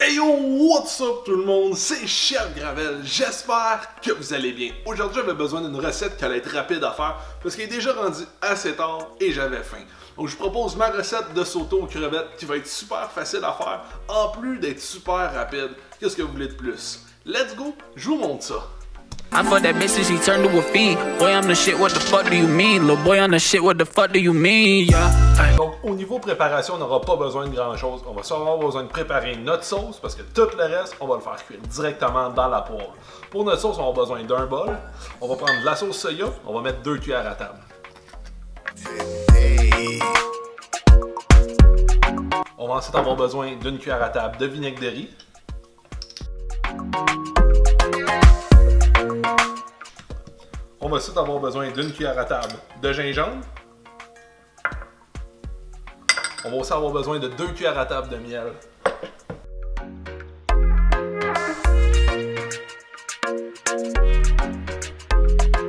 Hey yo, what's up tout le monde, c'est Chef Gravel, j'espère que vous allez bien. Aujourd'hui j'avais besoin d'une recette qui allait être rapide à faire parce qu'il est déjà rendu assez tard et j'avais faim. Donc je vous propose ma recette de sauté aux crevettes qui va être super facile à faire en plus d'être super rapide. Qu'est-ce que vous voulez de plus? Let's go, je vous montre ça. I fucked that bitch and she turned to a fiend. Boy, I'm the shit, what the fuck do you mean? Little boy, I'm the shit, what the fuck do you mean? Yeah. Donc, au niveau préparation, on n'aura pas besoin de grand-chose. On va seulement avoir besoin de préparer notre sauce parce que tout le reste, on va le faire cuire directement dans la poêle. Pour notre sauce, on va avoir besoin d'un bol. On va prendre de la sauce soya. On va mettre 2 cuillères à table. On va ensuite avoir besoin d'une cuillère à table de vinaigre de riz. On va ensuite avoir besoin d'une cuillère à table de gingembre. On va aussi avoir besoin de 2 cuillères à table de miel.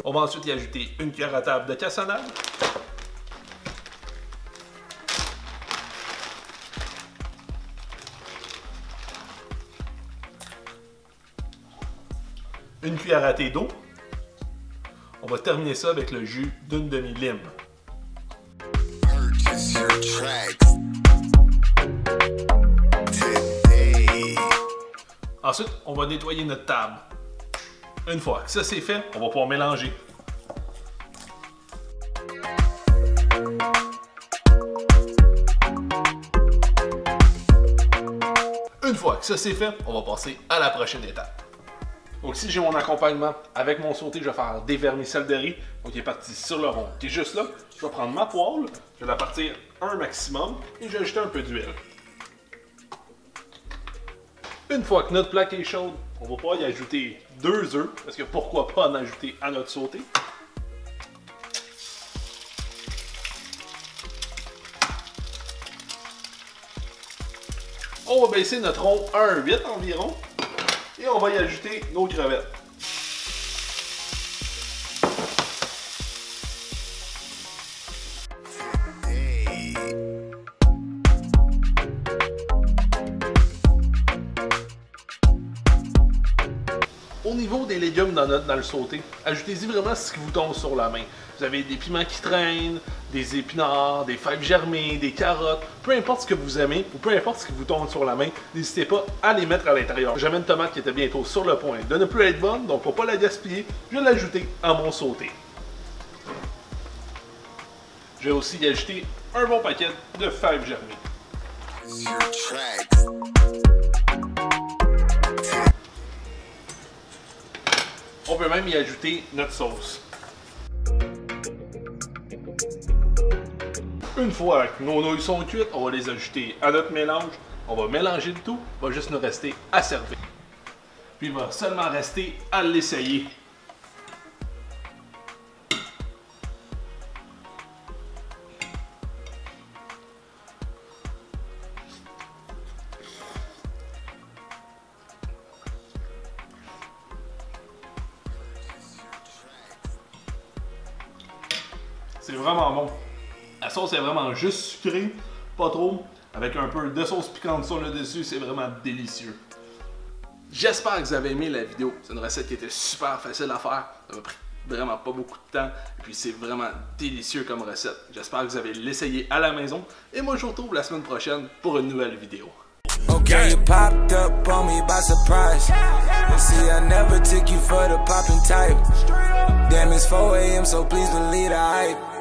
On va ensuite y ajouter une cuillère à table de cassonade. Une cuillère à thé d'eau. On va terminer ça avec le jus d'une demi-lime. Ensuite, on va nettoyer notre table. Une fois que ça c'est fait, on va pouvoir mélanger. Une fois que ça c'est fait, on va passer à la prochaine étape. Donc ici j'ai mon accompagnement avec mon sauté, je vais faire des vermicelles de riz. Donc il est parti sur le rond. Qui est juste là, je vais prendre ma poêle, je vais la partir un maximum et je vais ajouter un peu d'huile. Une fois que notre plaque est chaude, on va pouvoir y ajouter 2 œufs, parce que pourquoi pas en ajouter à notre sauté. On va baisser notre rond à 1,8 environ. Et on va y ajouter nos crevettes. Au niveau des légumes dans le sauté, ajoutez-y vraiment ce qui vous tombe sur la main. Vous avez des piments qui traînent, des épinards, des fèves germées, des carottes, peu importe ce que vous aimez ou peu importe ce qui vous tombe sur la main, n'hésitez pas à les mettre à l'intérieur. J'avais une tomate qui était bientôt sur le point de ne plus être bonne, donc pour ne pas la gaspiller, je vais l'ajouter à mon sauté. Je vais aussi y ajouter un bon paquet de fèves germées. On peut même y ajouter notre sauce. Une fois que nos nouilles sont cuites, on va les ajouter à notre mélange. On va mélanger le tout. Il va juste nous rester à servir. Puis il va seulement rester à l'essayer. C'est vraiment bon. La sauce est vraiment juste sucrée, pas trop, avec un peu de sauce piquante sur le dessus, c'est vraiment délicieux. J'espère que vous avez aimé la vidéo. C'est une recette qui était super facile à faire. Ça m'a pris vraiment pas beaucoup de temps. Et puis c'est vraiment délicieux comme recette. J'espère que vous allez l'essayer à la maison. Et moi je vous retrouve la semaine prochaine pour une nouvelle vidéo. Okay, you popped up on me by surprise. And see, I never took you for the popping type. Damn, it's 4 AM, so please believe the hype.